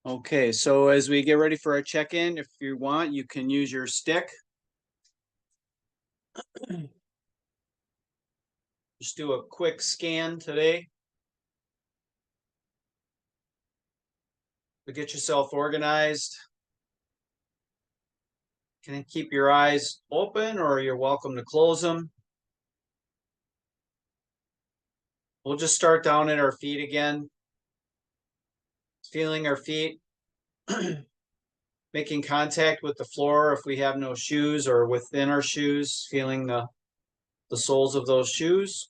Okay, so as we get ready for our check-in, if you want, you can use your stick. Just do a quick scan today to get yourself organized. Can you keep your eyes open or you're welcome to close them? We'll just start down at our feet again. Feeling our feet, making contact with the floor if we have no shoes, or within our shoes, feeling the soles of those shoes.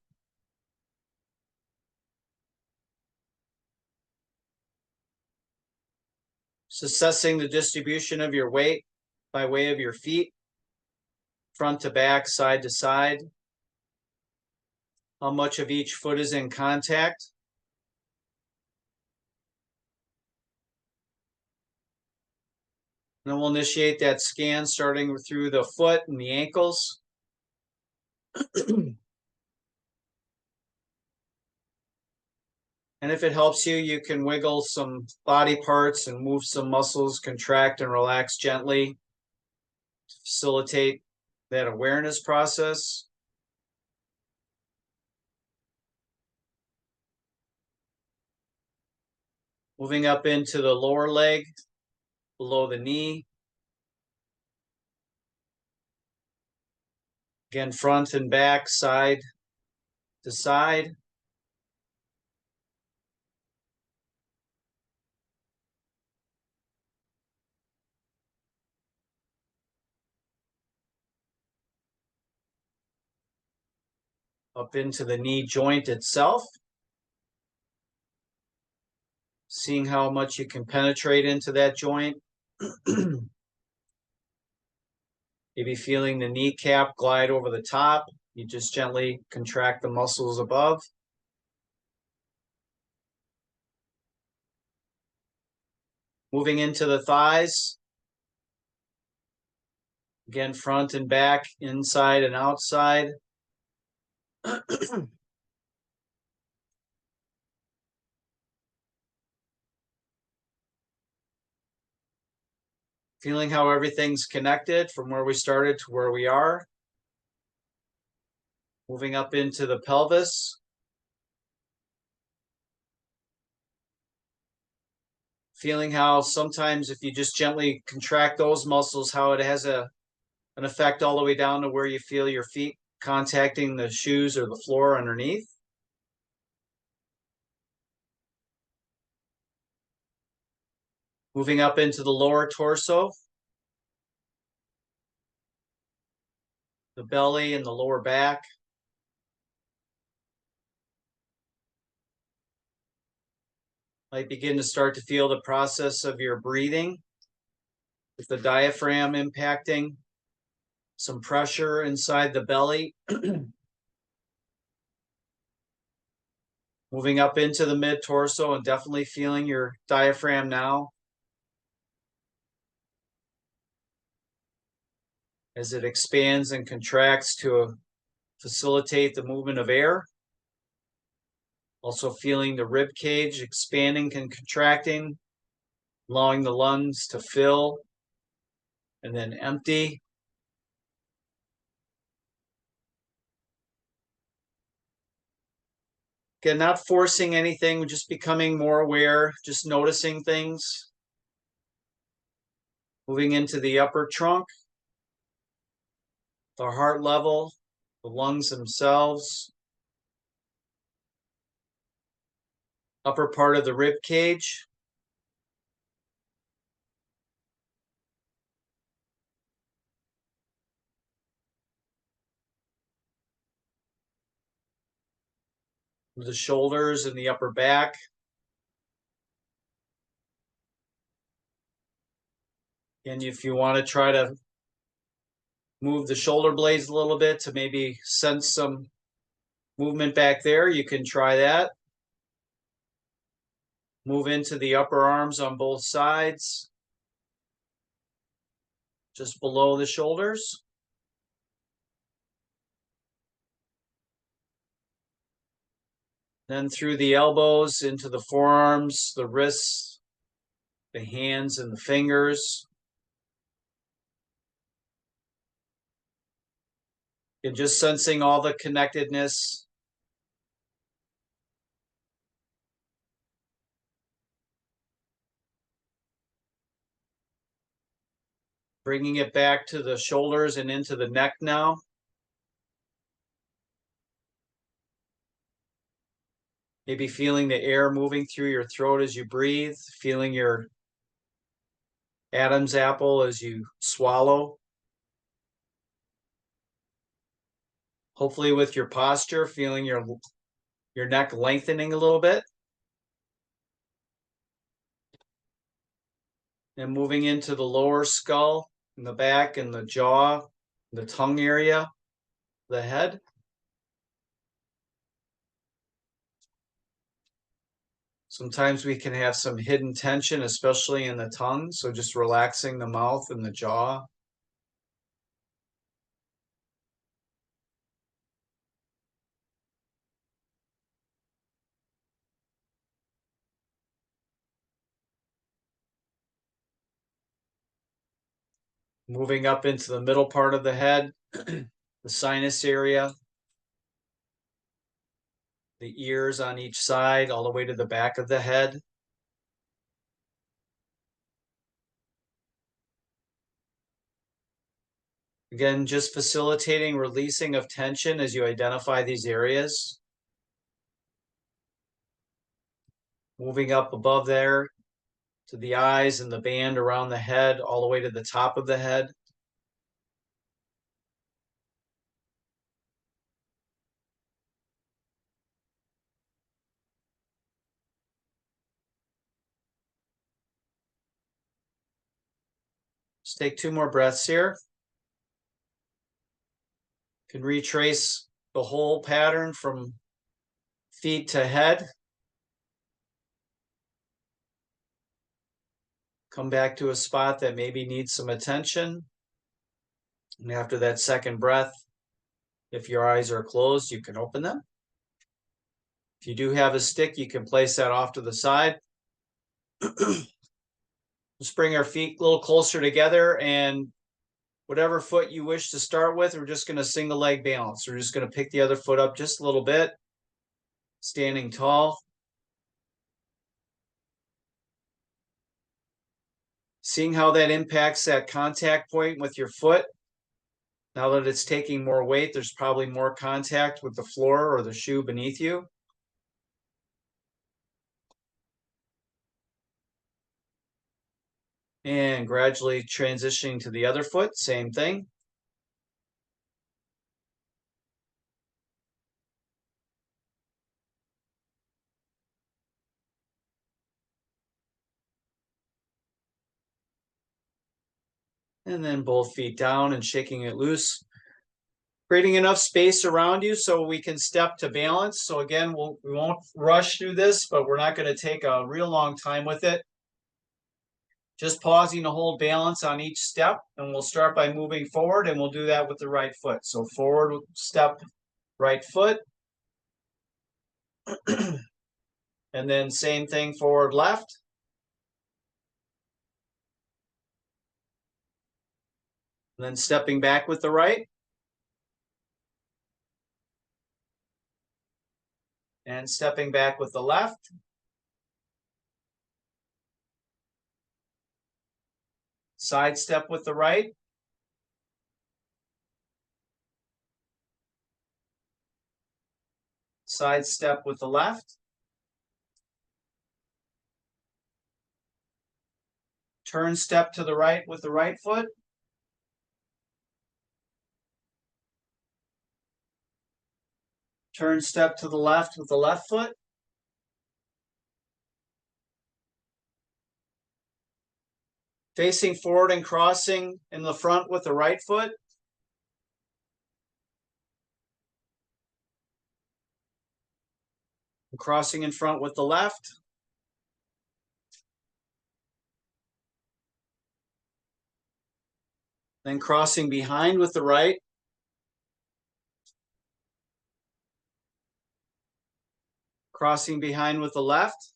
Just assessing the distribution of your weight by way of your feet, front to back, side to side. How much of each foot is in contact. And then we'll initiate that scan starting through the foot and the ankles. And if it helps you, you can wiggle some body parts and move some muscles, contract and relax gently to facilitate that awareness process. Moving up into the lower leg, below the knee. Again, front and back, side to side. Up into the knee joint itself. Seeing how much you can penetrate into that joint. Maybe feeling the kneecap glide over the top. You just gently contract the muscles above. Moving into the thighs. Again, front and back, inside and outside. Feeling how everything's connected from where we started to where we are. Moving up into the pelvis. Feeling how sometimes if you just gently contract those muscles, how it has an effect all the way down to where you feel your feet contacting the shoes or the floor underneath. Moving up into the lower torso. The belly and the lower back. Might begin to start to feel the process of your breathing, with the diaphragm impacting, some pressure inside the belly. Moving up into the mid-torso and definitely feeling your diaphragm now as it expands and contracts to facilitate the movement of air. Also feeling the rib cage expanding and contracting, allowing the lungs to fill and then empty. Again, not forcing anything, just becoming more aware, just noticing things. Moving into the upper trunk, the heart level, the lungs themselves, upper part of the rib cage. The shoulders and the upper back. And if you want to try to move the shoulder blades a little bit to maybe sense some movement back there, you can try that. Move into the upper arms on both sides, just below the shoulders. Then through the elbows into the forearms, the wrists, the hands and the fingers. And just sensing all the connectedness. Bringing it back to the shoulders and into the neck now. Maybe feeling the air moving through your throat as you breathe, feeling your Adam's apple as you swallow. Hopefully with your posture, feeling your neck lengthening a little bit. And moving into the lower skull, in the back and the jaw, the tongue area, the head. Sometimes we can have some hidden tension, especially in the tongue. So just relaxing the mouth and the jaw. Moving up into the middle part of the head, the sinus area, the ears on each side, all the way to the back of the head. Again, just facilitating releasing of tension as you identify these areas. Moving up above there to the eyes and the band around the head, all the way to the top of the head. Let's take 2 more breaths here. You can retrace the whole pattern from feet to head. Come back to a spot that maybe needs some attention. And after that second breath, if your eyes are closed, you can open them. If you do have a stick, you can place that off to the side. Let's bring our feet a little closer together, and whatever foot you wish to start with, we're just going to single leg balance. We're just going to pick the other foot up just a little bit, standing tall. Seeing how that impacts that contact point with your foot. Now that it's taking more weight, there's probably more contact with the floor or the shoe beneath you. And gradually transitioning to the other foot, same thing. And then both feet down and shaking it loose. Creating enough space around you so we can step to balance. So again, we won't rush through this, but we're not going to take a real long time with it. Just pausing to hold balance on each step, and we'll start by moving forward, and we'll do that with the right foot. So forward step, right foot. And then same thing, forward left. And then stepping back with the right. And stepping back with the left. Side step with the right. Side step with the left. Turn step to the right with the right foot. Turn step to the left with the left foot. Facing forward and crossing in the front with the right foot. Crossing in front with the left. Then crossing behind with the right. Crossing behind with the left.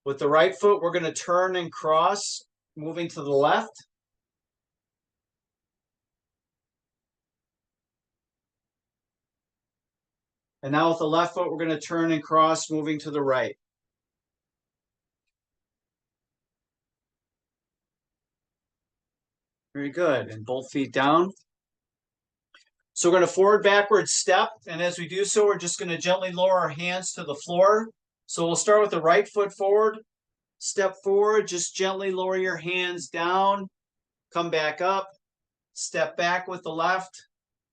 With the right foot, we're going to turn and cross, moving to the left. And now with the left foot, we're going to turn and cross, moving to the right. Very good. And both feet down. So we're going to forward, backward step. And as we do so, we're just going to gently lower our hands to the floor. So we'll start with the right foot forward. Step forward, just gently lower your hands down. Come back up. Step back with the left.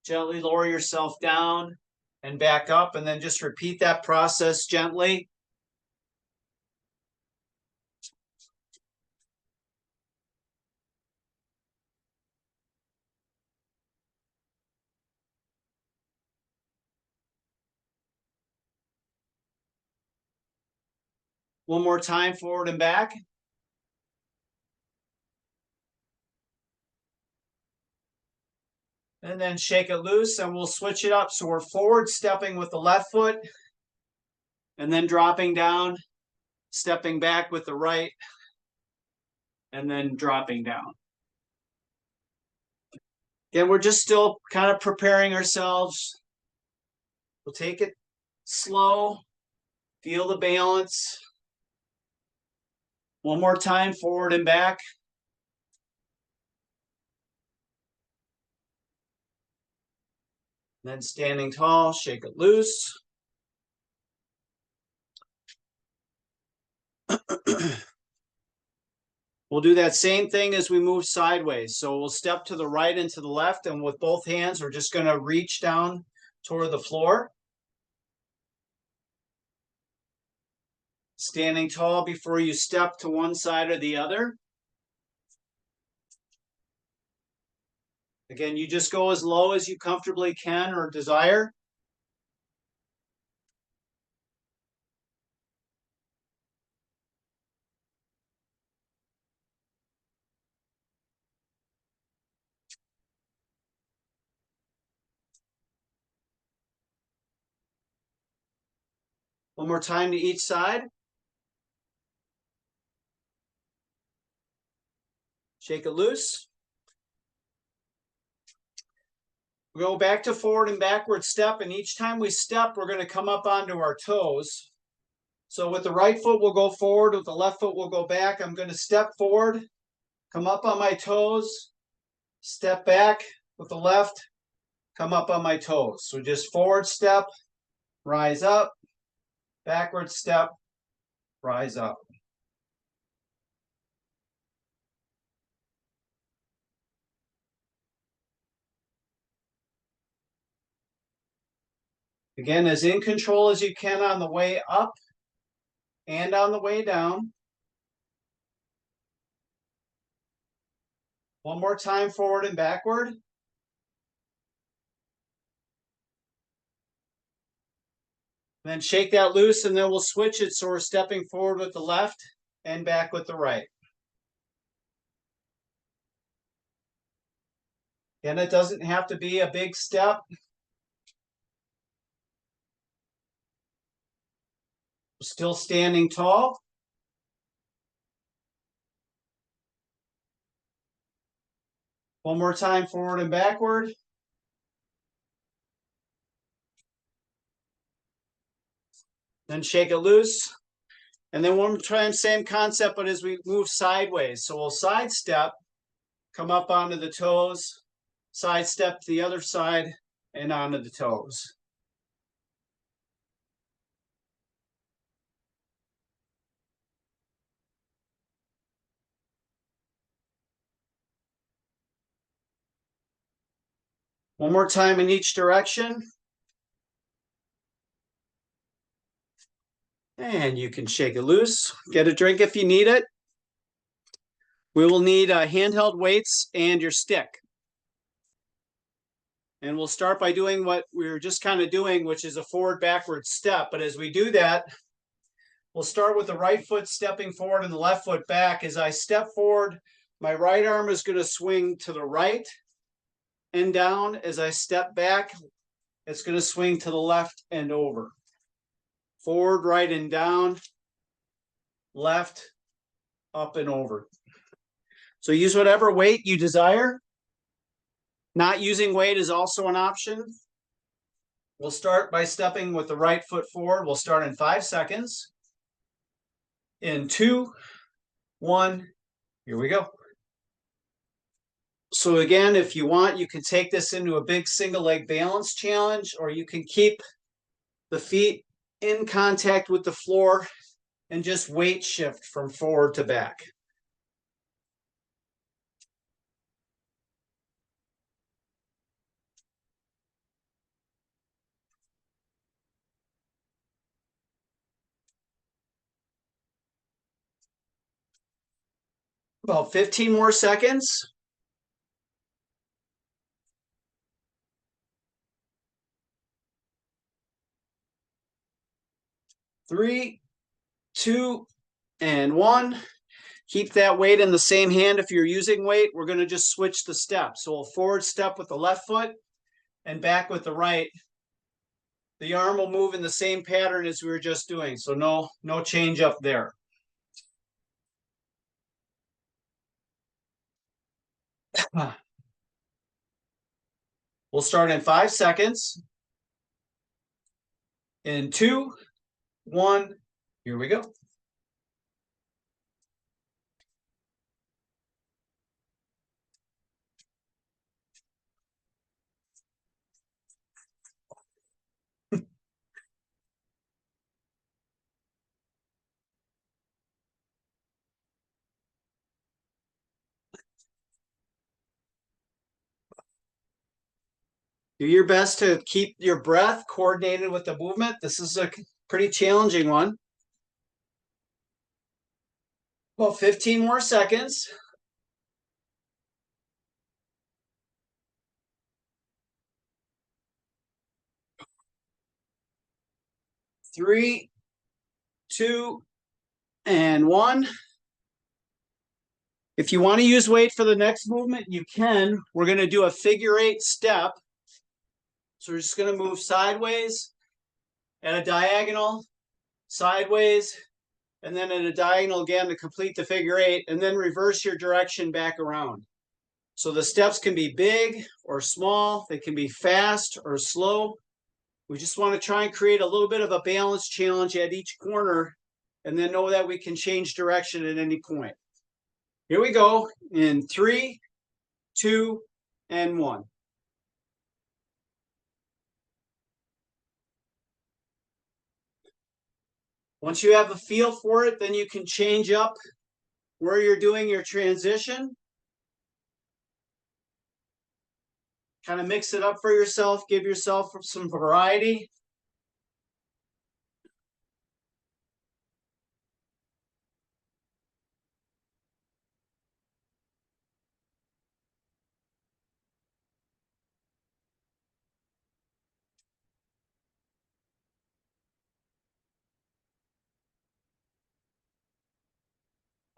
Gently lower yourself down and back up. And then just repeat that process gently. One more time, forward and back. And then shake it loose, and we'll switch it up. So we're forward stepping with the left foot, and then dropping down, stepping back with the right, and then dropping down. Again, we're just still kind of preparing ourselves. We'll take it slow, feel the balance. One more time, forward and back. Then standing tall, shake it loose. We'll do that same thing as we move sideways. So we'll step to the right and to the left, and with both hands, we're just going to reach down toward the floor. Standing tall before you step to one side or the other. Again, you just go as low as you comfortably can or desire. One more time to each side. Shake it loose. We go back to forward and backward step, and each time we step, we're going to come up onto our toes. So with the right foot, we'll go forward. With the left foot, we'll go back. I'm going to step forward, come up on my toes, step back with the left, come up on my toes. So just forward step, rise up, backward step, rise up. Again, as in control as you can on the way up and on the way down. One more time, forward and backward. Then shake that loose, and then we'll switch it so we're stepping forward with the left and back with the right. And it doesn't have to be a big step. Still standing tall. One more time, forward and backward. Then shake it loose. And then one more time, same concept, but as we move sideways. So we'll sidestep, come up onto the toes, sidestep to the other side, and onto the toes. One more time in each direction. And you can shake it loose. Get a drink if you need it. We will need handheld weights and your stick. And we'll start by doing what we were just kind of doing, which is a forward backward step. But as we do that, we'll start with the right foot stepping forward and the left foot back. As I step forward, my right arm is going to swing to the right and down. As I step back, it's going to swing to the left and over. Forward, right, and down. left, up and over. So use whatever weight you desire. Not using weight is also an option. We'll start by stepping with the right foot forward. We'll start in 5 seconds. In 2, 1, here we go. So again, if you want, you can take this into a big single leg balance challenge, or you can keep the feet in contact with the floor and just weight shift from forward to back. About 15 more seconds. 3, 2, and 1. Keep that weight in the same hand if you're using weight. We're going to just switch the steps. So we'll forward step with the left foot and back with the right. The arm will move in the same pattern as we were just doing. So no change up there. We'll start in 5 seconds. In 2, 1, here we go. Do your best to keep your breath coordinated with the movement. This is a pretty challenging one. Well, 15 more seconds. 3, 2, and 1. If you want to use weight for the next movement, you can. We're going to do a figure 8 step. So we're just going to move sideways at a diagonal, sideways, and then at a diagonal again to complete the figure 8, and then reverse your direction back around. So the steps can be big or small. They can be fast or slow. We just want to try and create a little bit of a balance challenge at each corner, and then know that we can change direction at any point. Here we go in 3, 2, and 1. Once you have a feel for it, then you can change up where you're doing your transition. Kind of mix it up for yourself, give yourself some variety.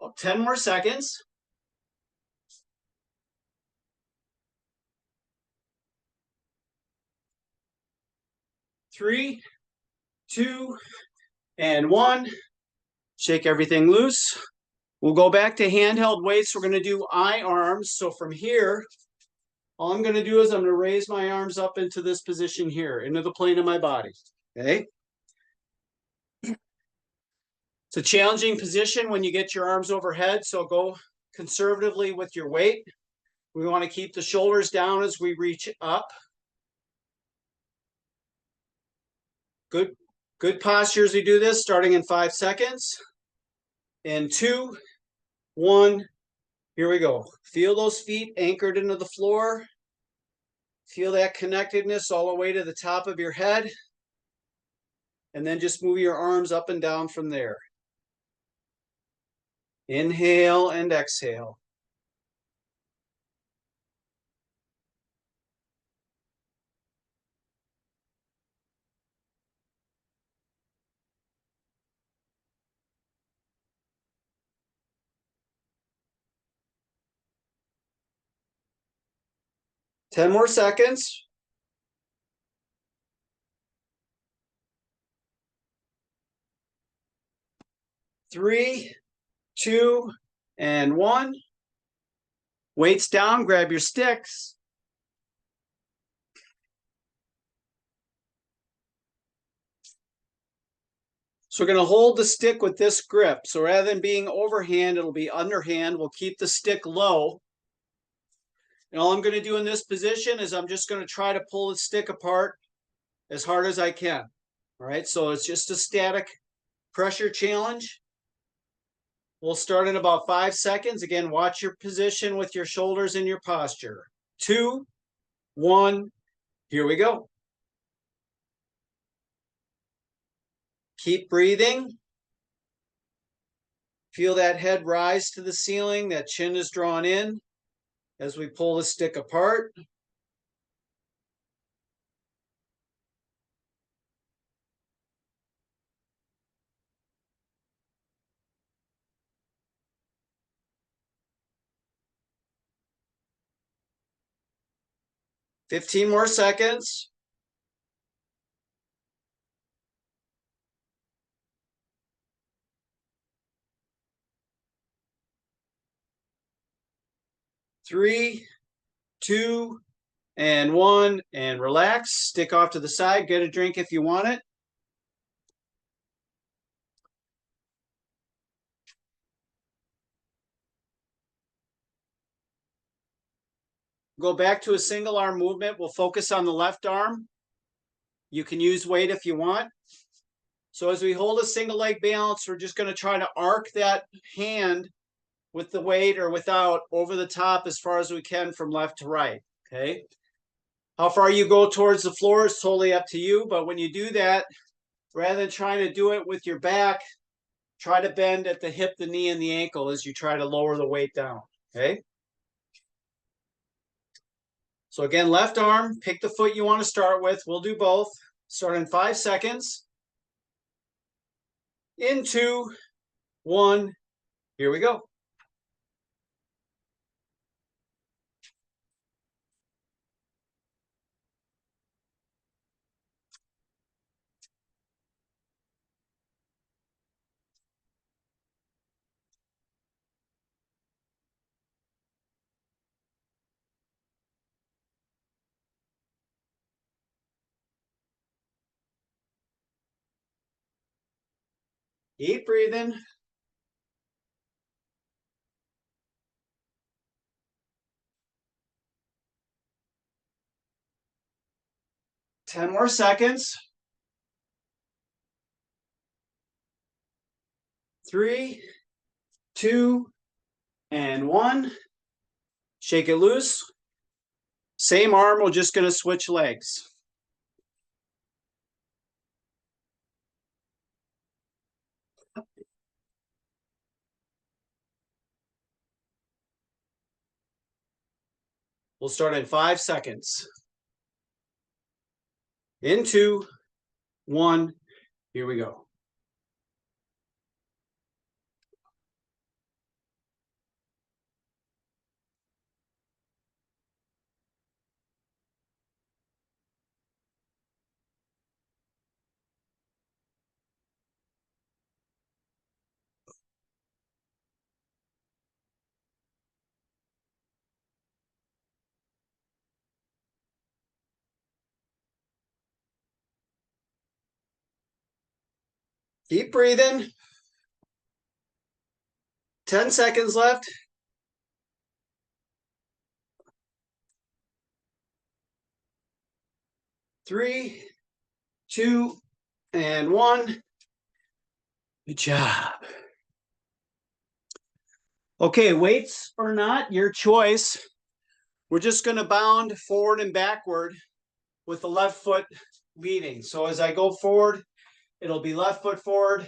Oh, 10 more seconds. 3, 2, and 1. Shake everything loose. We'll go back to handheld weights. We're going to do I arms. So from here, all I'm going to do is I'm going to raise my arms up into this position here, into the plane of my body. Okay. It's a challenging position when you get your arms overhead. So go conservatively with your weight. We want to keep the shoulders down as we reach up. Good posture as we do this, starting in 5 seconds. In 2, 1, here we go. Feel those feet anchored into the floor. Feel that connectedness all the way to the top of your head. And then just move your arms up and down from there. Inhale and exhale. Ten more seconds. 3, 2, and 1. Weights down, grab your sticks. So we're going to hold the stick with this grip. So rather than being overhand, it'll be underhand. We'll keep the stick low. And all I'm going to do in this position is I'm just going to try to pull the stick apart as hard as I can. All right, so it's just a static pressure challenge. We'll start in about 5 seconds. Again, watch your position with your shoulders and your posture. 2, 1, here we go. Keep breathing. Feel that head rise to the ceiling, that chin is drawn in as we pull the stick apart. "15 more seconds. Three, 2, and 1, and relax. Stick off to the side. Get a drink if you want it. Go back to a single arm movement. We'll focus on the left arm. You can use weight if you want. So as we hold a single leg balance, we're just going to try to arc that hand with the weight or without over the top as far as we can from left to right. Okay. How far you go towards the floor is totally up to you. But when you do that, rather than trying to do it with your back, try to bend at the hip, the knee, and the ankle as you try to lower the weight down. Okay. So again, left arm, pick the foot you want to start with. We'll do both. Start in 5 seconds. In 2, 1, here we go. Keep breathing. Ten more seconds. 3, 2, and 1. Shake it loose. Same arm, we're just going to switch legs. We'll start in 5 seconds. In 2, 1, here we go. Keep breathing. 10 seconds left. 3, 2, and 1. Good job. Okay, weights or not, your choice. We're just going to bound forward and backward with the left foot leading. So as I go forward, it'll be left foot forward,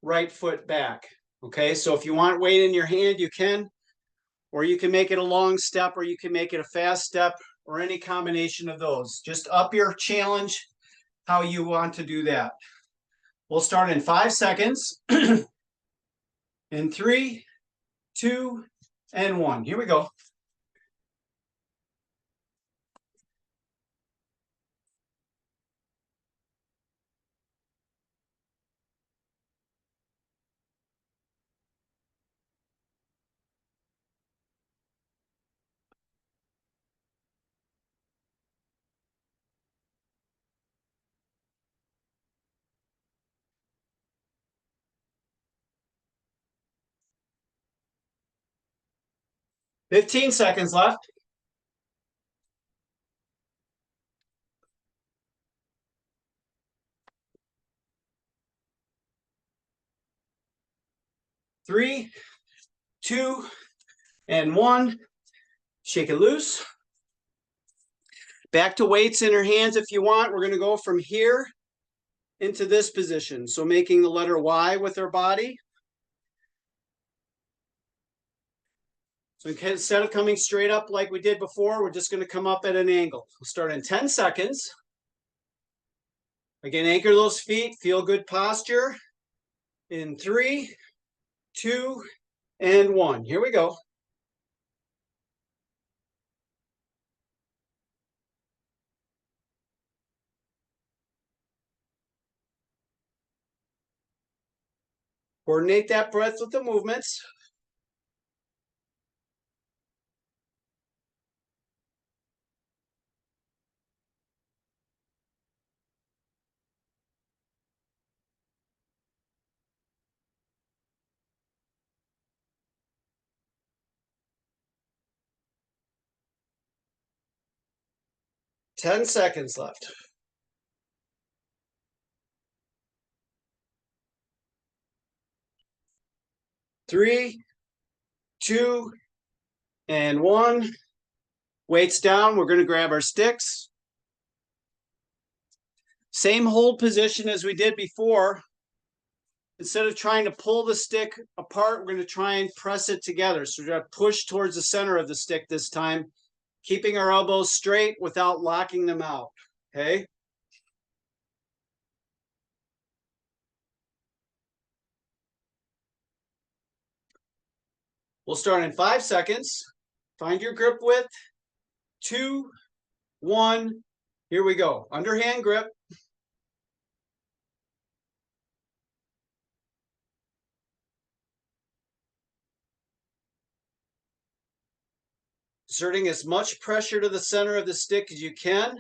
right foot back. Okay, so if you want weight in your hand, you can, or you can make it a long step, or you can make it a fast step, or any combination of those. Just up your challenge how you want to do that. We'll start in 5 seconds. In 3, 2, and 1. Here we go. 15 seconds left. Three, two, and one. Shake it loose. Back to weights in your hands if you want. We're going to go from here into this position. So making the letter Y with our body. So instead of coming straight up like we did before, we're just going to come up at an angle. We'll start in 10 seconds. Again, anchor those feet. Feel good posture. In 3, 2, and 1. Here we go. Coordinate that breath with the movements. Ten seconds left. 3, 2, and 1. Weights down. We're going to grab our sticks. Same hold position as we did before. Instead of trying to pull the stick apart, we're going to try and press it together. So we're going to push towards the center of the stick this time, keeping our elbows straight without locking them out. Okay? We'll start in 5 seconds. Find your grip width. 2, 1. Here we go. Underhand grip. Exerting as much pressure to the center of the stick as you can.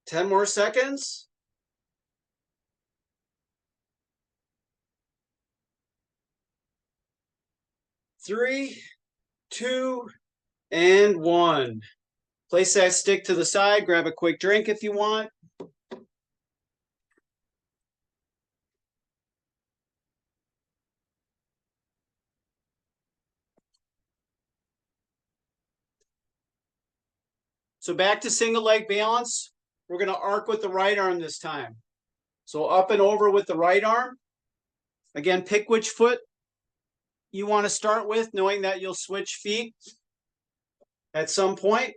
Ten more seconds. 3, 2, and 1. Place that stick to the side. Grab a quick drink if you want. So back to single leg balance. We're going to arc with the right arm this time. So up and over with the right arm. Again, pick which foot you want to start with, knowing that you'll switch feet at some point.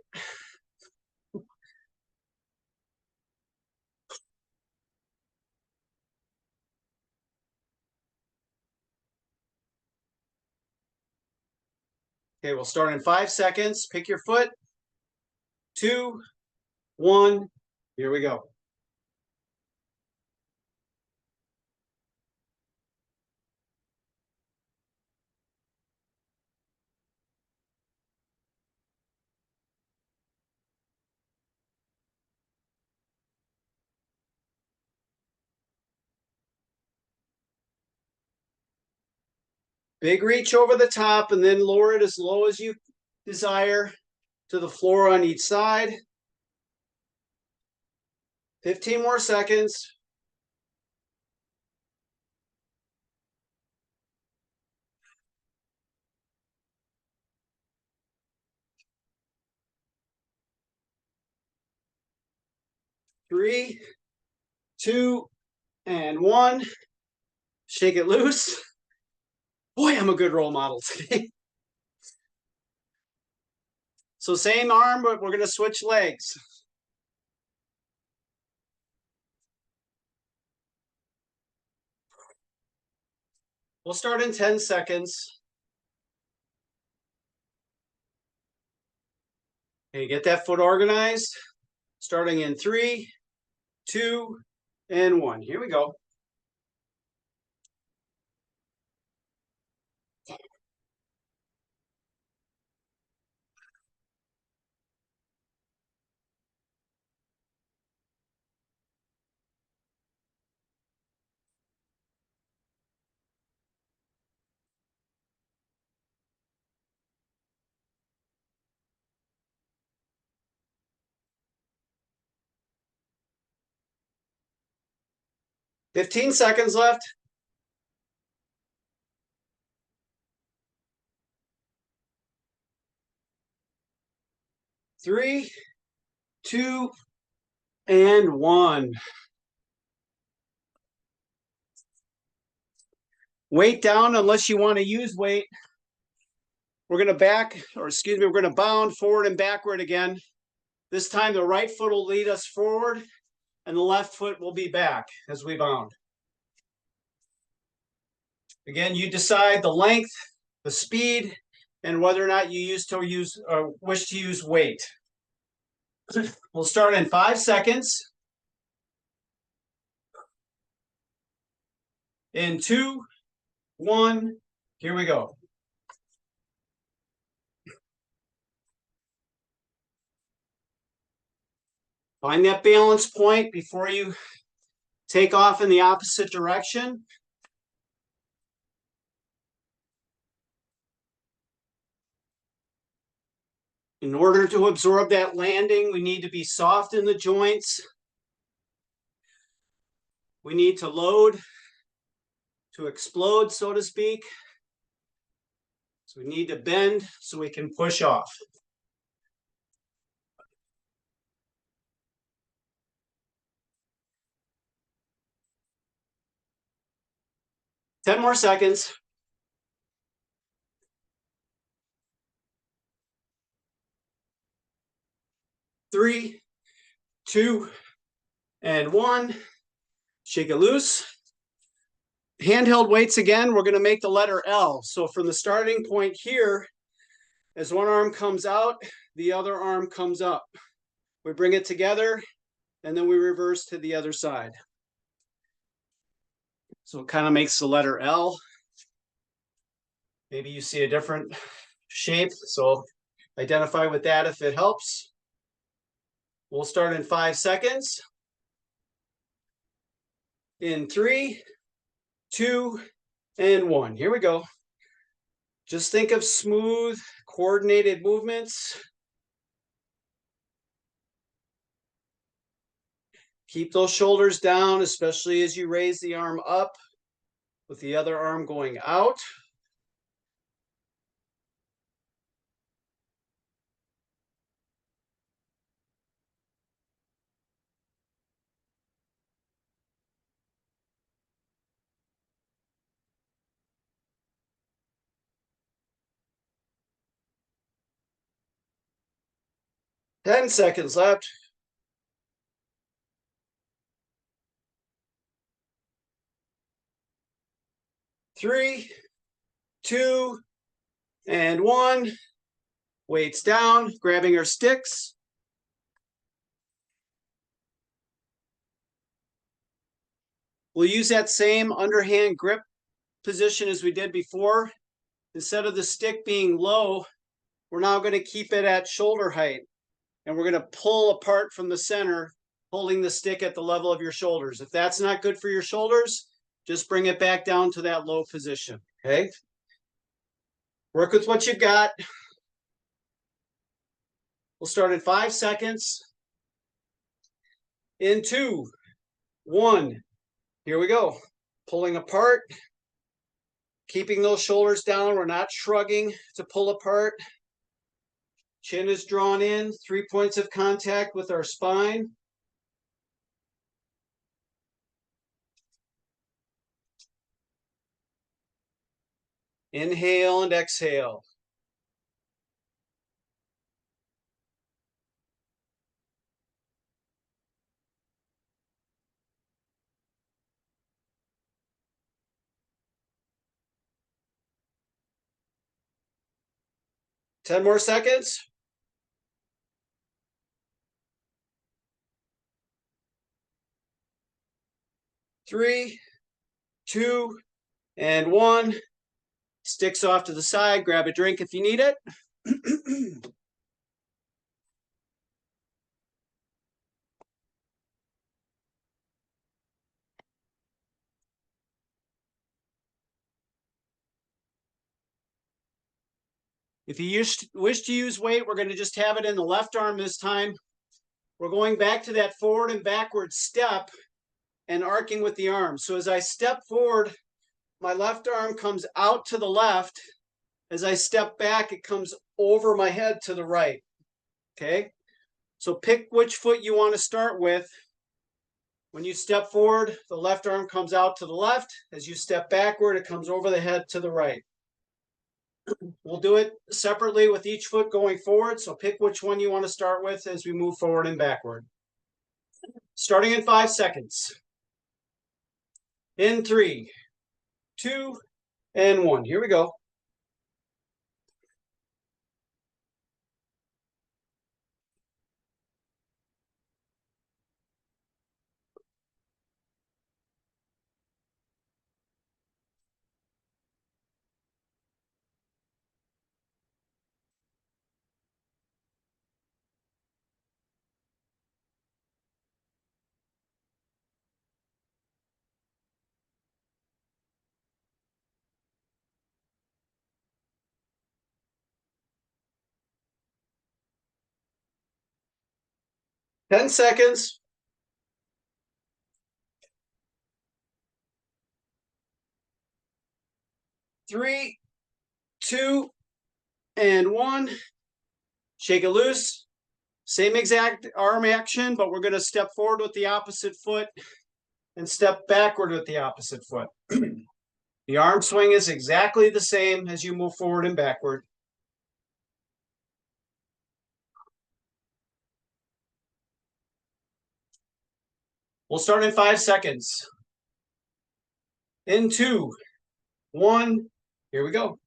Okay, we'll start in 5 seconds. Pick your foot. 2, 1. Here we go. Big reach over the top and then lower it as low as you desire to the floor on each side. 15 more seconds. 3, 2, and 1. Shake it loose. Boy, I'm a good role model today. So same arm, but we're going to switch legs. We'll start in 10 seconds. Okay, get that foot organized. Starting in 3, 2, and 1. Here we go. 15 seconds left. 3, 2, and 1. Weight down unless you want to use weight. We're going to we're going to bound forward and backward again. This time the right foot will lead us forward and the left foot will be back as we bound. Again, you decide the length, the speed, and whether or not you wish to use weight. We'll start in 5 seconds. In 2, 1, here we go. Find that balance point before you take off in the opposite direction. In order to absorb that landing, we need to be soft in the joints. We need to load to explode, so to speak. So we need to bend so we can push off. Ten more seconds. 3, 2, and 1. Shake it loose. Handheld weights again, we're going to make the letter L. So from the starting point here, as one arm comes out, the other arm comes up. We bring it together, and then we reverse to the other side. So it kind of makes the letter L. Maybe you see a different shape, so identify with that if it helps. We'll start in 5 seconds. In 3, 2, and 1. Here we go. Just think of smooth, coordinated movements. Keep those shoulders down, especially as you raise the arm up with the other arm going out. Ten seconds left. 3, 2, and 1. Weights down, grabbing our sticks. We'll use that same underhand grip position as we did before. Instead of the stick being low, we're now going to keep it at shoulder height. And we're going to pull apart from the center, holding the stick at the level of your shoulders. If that's not good for your shoulders, just bring it back down to that low position, okay? Work with what you've got. We'll start in 5 seconds. In 2, 1. Here we go. Pulling apart. Keeping those shoulders down. We're not shrugging to pull apart. Chin is drawn in. 3 points of contact with our spine. Inhale and exhale. Ten more seconds. 3, 2, and 1. Sticks off to the side. Grab a drink if you need it. If you wish to use weight, we're going to just have it in the left arm this time. We're going back to that forward and backward step and arcing with the arm. So as I step forward, my left arm comes out to the left. As I step back, it comes over my head to the right. Okay? So pick which foot you want to start with. When you step forward, the left arm comes out to the left. As you step backward, it comes over the head to the right. We'll do it separately with each foot going forward. So pick which one you want to start with as we move forward and backward. Starting in 5 seconds. In 3, 2, and 1. Here we go. Ten seconds. 3, 2, and 1. Shake it loose. Same exact arm action, but we're going to step forward with the opposite foot and step backward with the opposite foot. The arm swing is exactly the same as you move forward and backward. We'll start in 5 seconds. In 2, 1, here we go.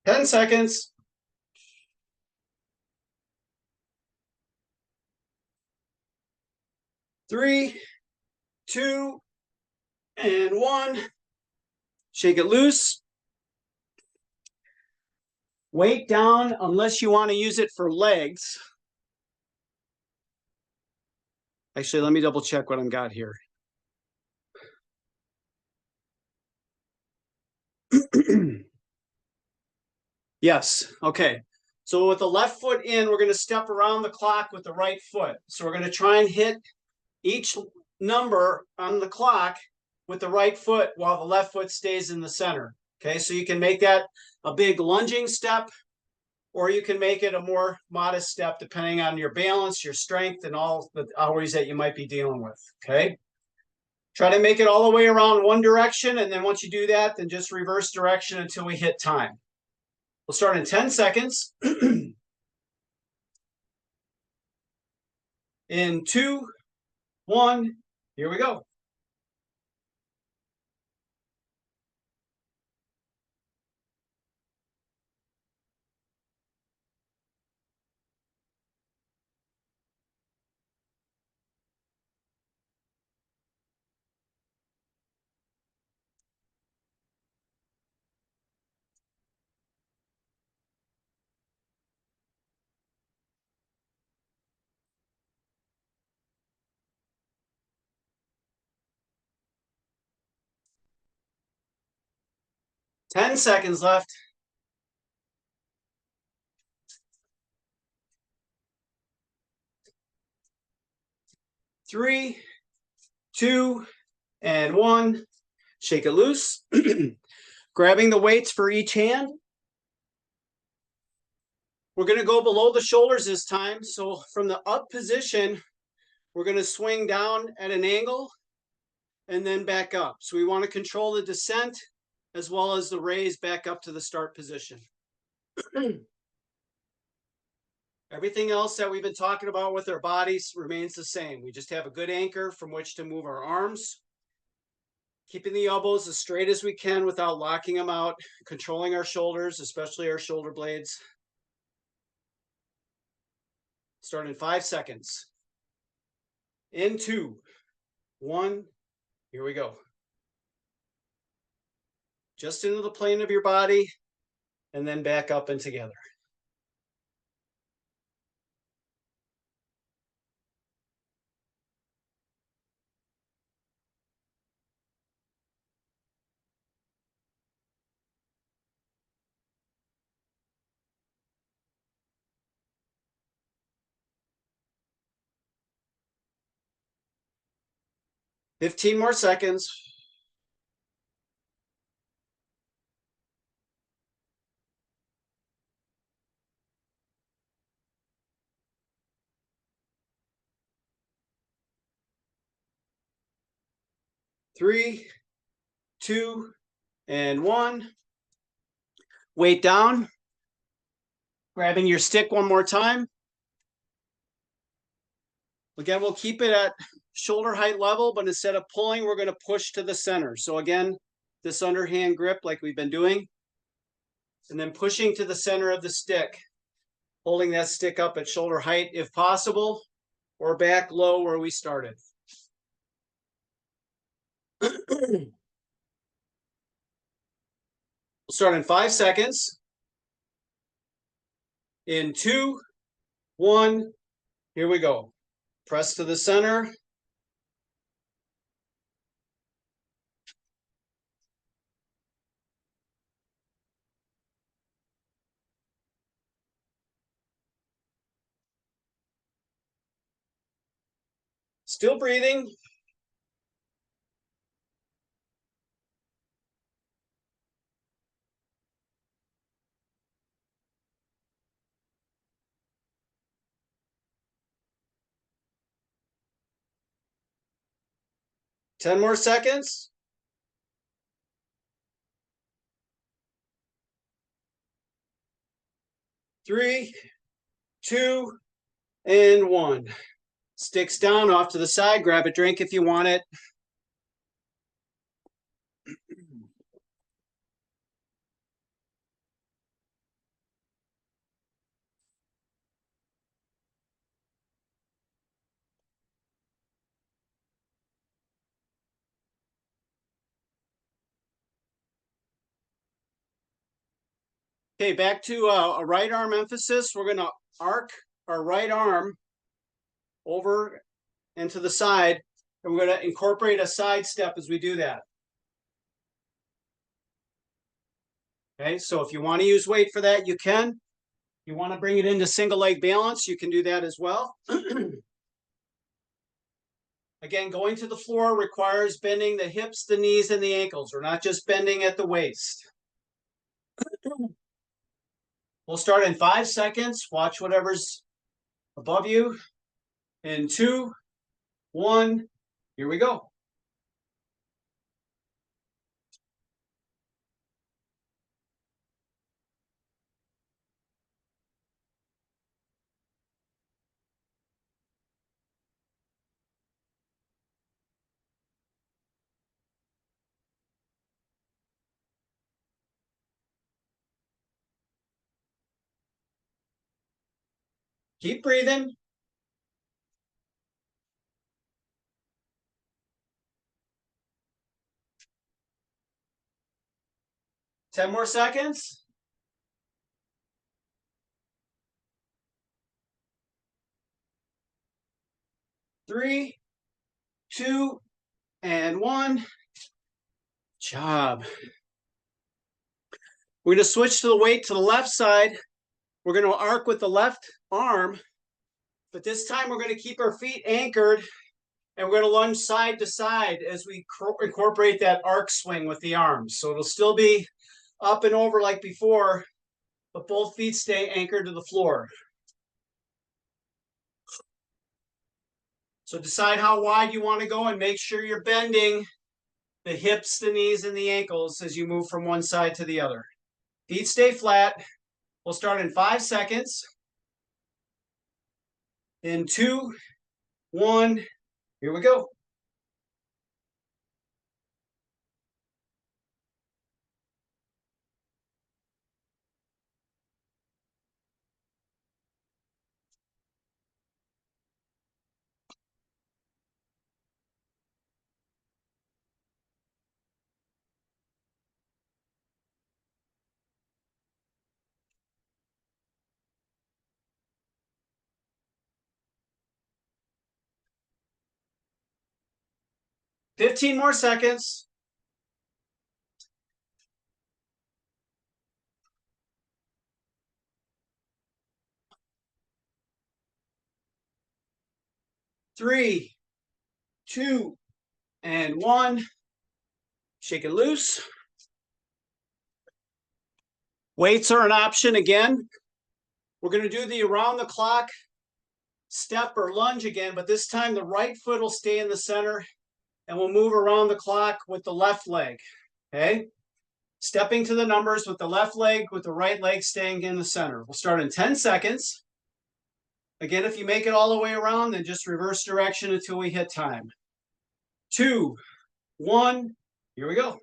Ten seconds. 3, 2, and 1. Shake it loose. Weight down unless you want to use it for legs. Actually, let me double check what I've got here. Yes, okay. So with the left foot in, we're going to step around the clock with the right foot. So we're going to try and hit each number on the clock with the right foot while the left foot stays in the center. Okay, so you can make that a big lunging step, or you can make it a more modest step depending on your balance, your strength, and all the hours that you might be dealing with. Okay, try to make it all the way around one direction, and then once you do that, then just reverse direction until we hit time. We'll start in 10 seconds. In 2, 1, here we go. Ten seconds left. 3, 2, and 1. Shake it loose. Grabbing the weights for each hand. We're going to go below the shoulders this time. So from the up position, we're going to swing down at an angle and then back up. So we want to control the descent as well as the raise back up to the start position. Everything else that we've been talking about with our bodies remains the same. We just have a good anchor from which to move our arms, keeping the elbows as straight as we can without locking them out, controlling our shoulders, especially our shoulder blades. Start in 5 seconds. In 2, 1, here we go. Just into the plane of your body, and then back up and together. "15 more seconds. 3, 2, and 1. Weight down. Grabbing your stick one more time. Again, we'll keep it at shoulder height level, but instead of pulling, we're going to push to the center. So again, this underhand grip like we've been doing, and then pushing to the center of the stick, holding that stick up at shoulder height if possible, or back low where we started. We'll start in 5 seconds. In 2, 1, here we go. Press to the center. Still breathing. Ten more seconds. 3, 2, and 1. Sticks down, off to the side. Grab a drink if you want it. Okay, back to a right arm emphasis. We're going to arc our right arm over and to the side, and we're going to incorporate a side step as we do that. Okay, so if you want to use weight for that, you can. If you want to bring it into single leg balance, you can do that as well. Again, going to the floor requires bending the hips, the knees, and the ankles. We're not just bending at the waist. We'll start in 5 seconds. Watch whatever's above you. In 2, 1, here we go. Keep breathing. Ten more seconds. 3, 2, and 1. Job. We're going to switch to the weight to the left side. We're going to arc with the left arm, but this time we're going to keep our feet anchored, and we're going to lunge side to side as we incorporate that arc swing with the arms. So it'll still be up and over like before, but both feet stay anchored to the floor. So decide how wide you want to go and make sure you're bending the hips, the knees, and the ankles as you move from one side to the other. Feet stay flat. We'll start in 5 seconds. In 2, 1, here we go. 15 more seconds. Three, two, and one. Shake it loose. Weights are an option again. We're going to do the around the clock step or lunge again, but this time the right foot will stay in the center and we'll move around the clock with the left leg. Okay? Stepping to the numbers with the left leg, with the right leg staying in the center. We'll start in 10 seconds. Again, if you make it all the way around, then just reverse direction until we hit time. 2, 1, here we go.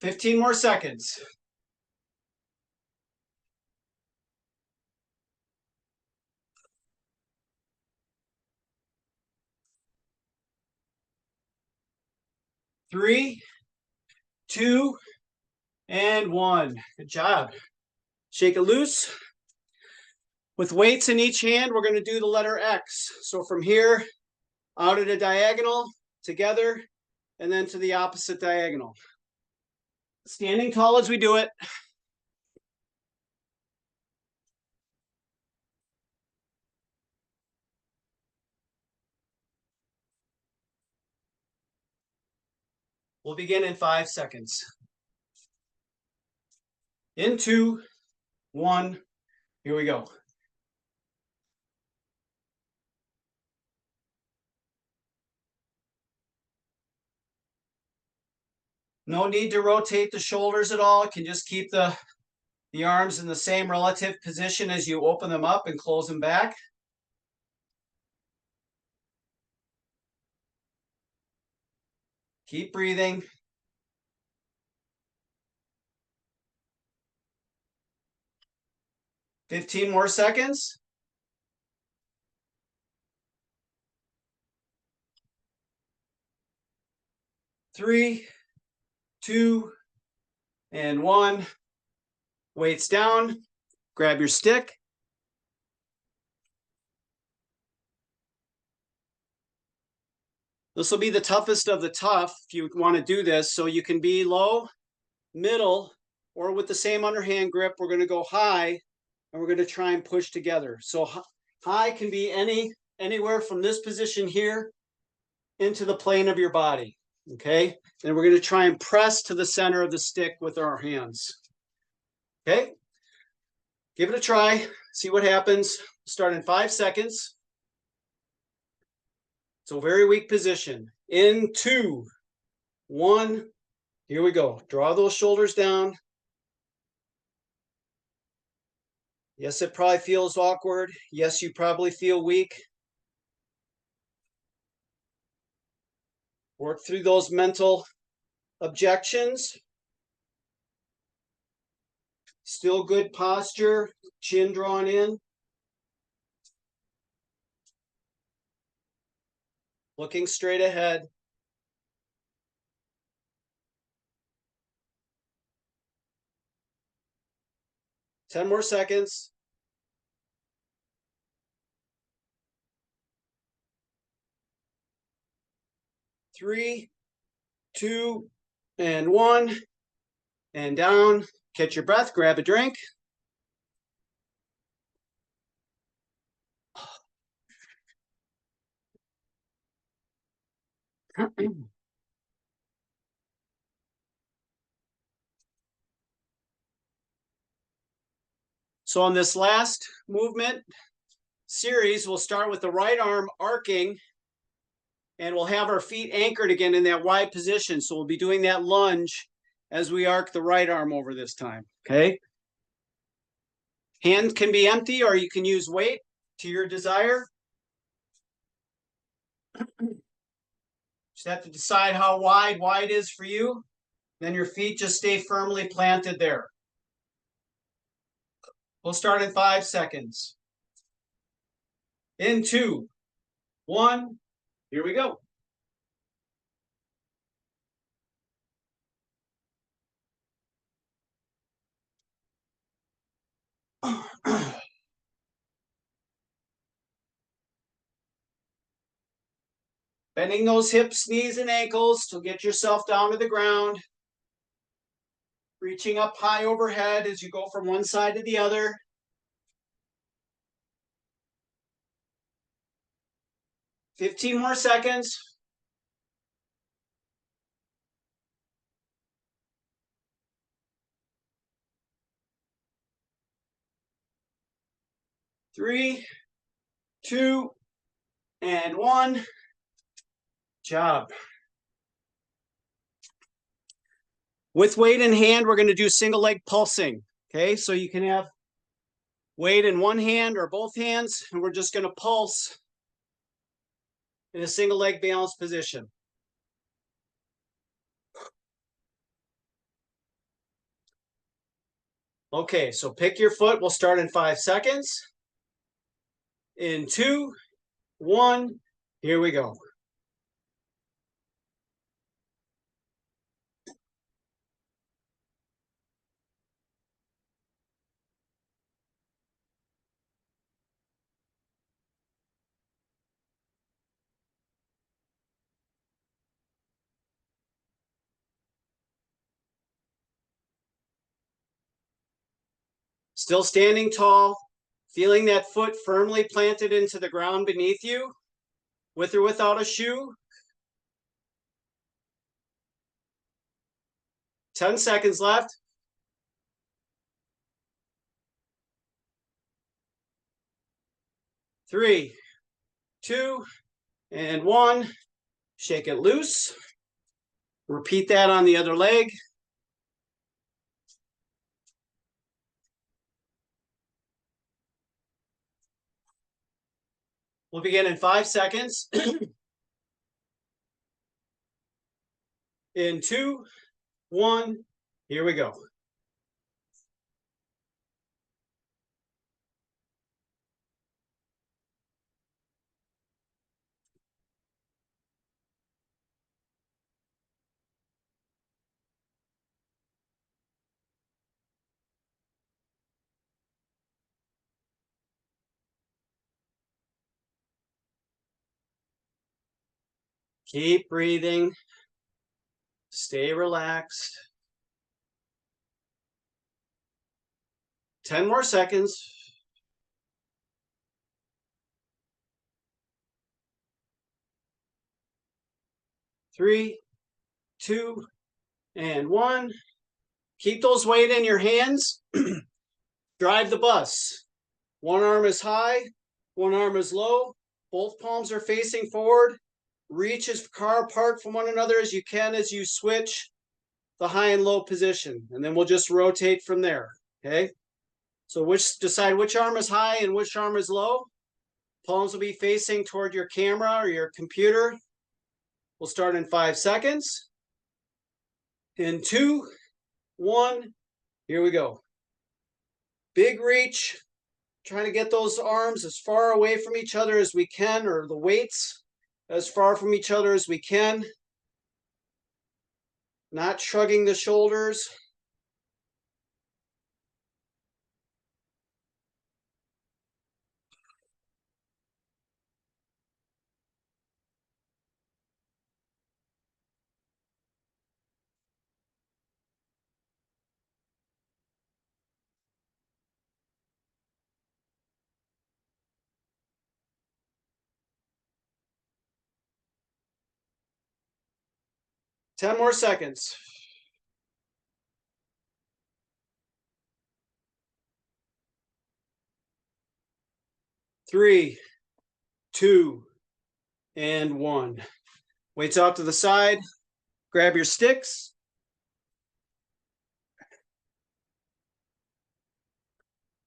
Fifteen more seconds. Three, two, and one. Good job. Shake it loose. With weights in each hand, we're going to do the letter X. So from here, out at a diagonal, together, and then to the opposite diagonal. Standing tall as we do it. We'll begin in 5 seconds. In 2, 1, here we go. No need to rotate the shoulders at all. You can just keep the arms in the same relative position as you open them up and close them back. Keep breathing. Fifteen more seconds. 3, 2, and 1. Weights down. Grab your stick. This will be the toughest of the tough if you want to do this. So you can be low, middle, or with the same underhand grip, we're going to go high and we're going to try and push together. So high can be anywhere from this position here into the plane of your body. Okay. And we're going to try and press to the center of the stick with our hands. Okay. Give it a try. See what happens. Start in 5 seconds. So very weak position. In 2, 1. Here we go. Draw those shoulders down. Yes, it probably feels awkward. Yes, you probably feel weak. Work through those mental objections. Still good posture, chin drawn in. Looking straight ahead. Ten more seconds. 3, 2, and 1. And down. Catch your breath. Grab a drink. So on this last movement series, we'll start with the right arm arcing, and we'll have our feet anchored again in that wide position. So we'll be doing that lunge as we arc the right arm over this time, okay? Hand can be empty or you can use weight to your desire. Just have to decide how wide is for you. Then your feet just stay firmly planted there. We'll start in 5 seconds. In 2, 1, here we go. Bending those hips, knees, and ankles to get yourself down to the ground. Reaching up high overhead as you go from one side to the other. "15 more seconds. 3, 2, and 1. Job. With weight in hand, we're going to do single leg pulsing. Okay, so you can have weight in one hand or both hands, and we're just going to pulse in a single leg balanced position. Okay, so pick your foot. We'll start in 5 seconds. In 2, 1, here we go. Still standing tall, feeling that foot firmly planted into the ground beneath you, with or without a shoe. 10 seconds left. 3, 2, and 1. Shake it loose. Repeat that on the other leg. We'll begin in 5 seconds. In 2, 1, here we go. Keep breathing. Stay relaxed. 10 more seconds. 3, 2, and 1. Keep those weight in your hands. Drive the bus. One arm is high, one arm is low. Both palms are facing forward. Reach as far apart from one another as you can as you switch the high and low position. And then we'll just rotate from there, okay? So decide which arm is high and which arm is low. Palms will be facing toward your camera or your computer. We'll start in 5 seconds. In 2, 1, here we go. Big reach, trying to get those arms as far away from each other as we can, or the weights as far from each other as we can. Not shrugging the shoulders. Ten more seconds. 3, 2, and 1. Weights out to the side. Grab your sticks.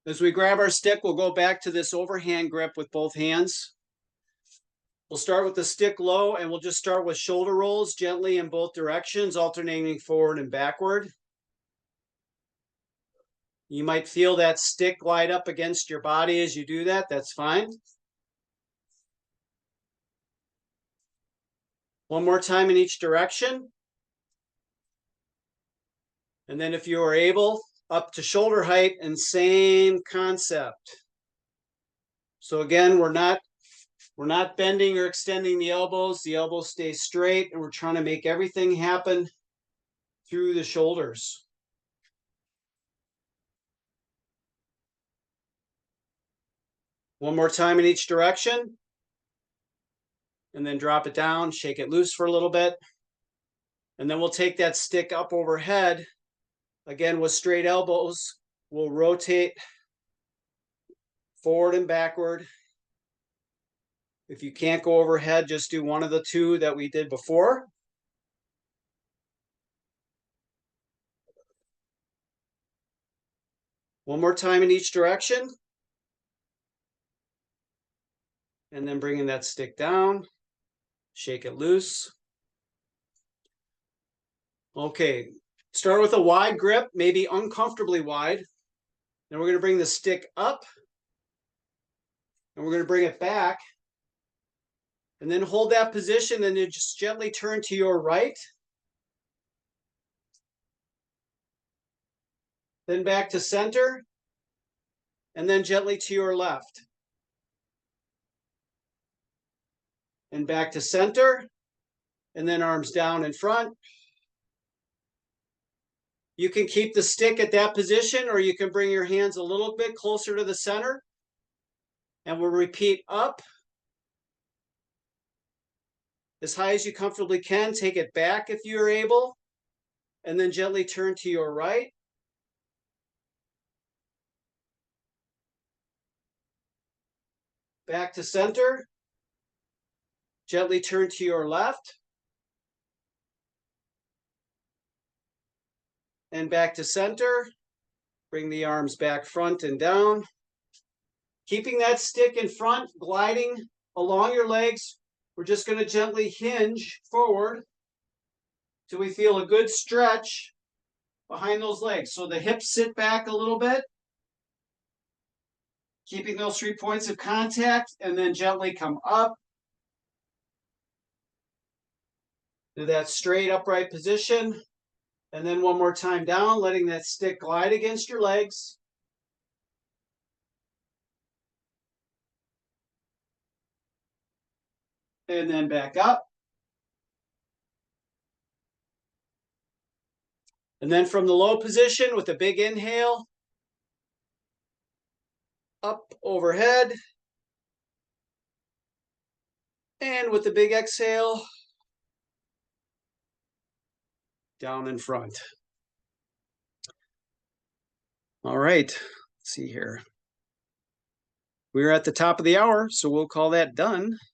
As we grab our stick, we'll go back to this overhand grip with both hands. We'll start with the stick low, and we'll just start with shoulder rolls gently in both directions, alternating forward and backward. You might feel that stick glide up against your body as you do that. That's fine. One more time in each direction. And then if you are able, up to shoulder height, and same concept. So again, we're not bending or extending the elbows. The elbows stay straight, and we're trying to make everything happen through the shoulders. One more time in each direction. And then drop it down, shake it loose for a little bit. And then we'll take that stick up overhead. Again, with straight elbows, we'll rotate forward and backward. If you can't go overhead, just do one of the two that we did before. One more time in each direction. And then bringing that stick down, shake it loose. Okay, start with a wide grip, maybe uncomfortably wide. Then we're going to bring the stick up, and we're going to bring it back. And then hold that position, and then just gently turn to your right. Then back to center, and then gently to your left. And back to center, and then arms down in front. You can keep the stick at that position, or you can bring your hands a little bit closer to the center. And we'll repeat up. As high as you comfortably can, take it back if you're able, and then gently turn to your right. Back to center. Gently turn to your left. And back to center. Bring the arms back front and down. Keeping that stick in front, gliding along your legs. We're just going to gently hinge forward till we feel a good stretch behind those legs. So the hips sit back a little bit, keeping those 3 points of contact, and then gently come up to that straight upright position. And then one more time down, letting that stick glide against your legs. And then back up. And then from the low position with a big inhale, up overhead. And with the big exhale, down in front. All right, let's see here. We're at the top of the hour, so we'll call that done.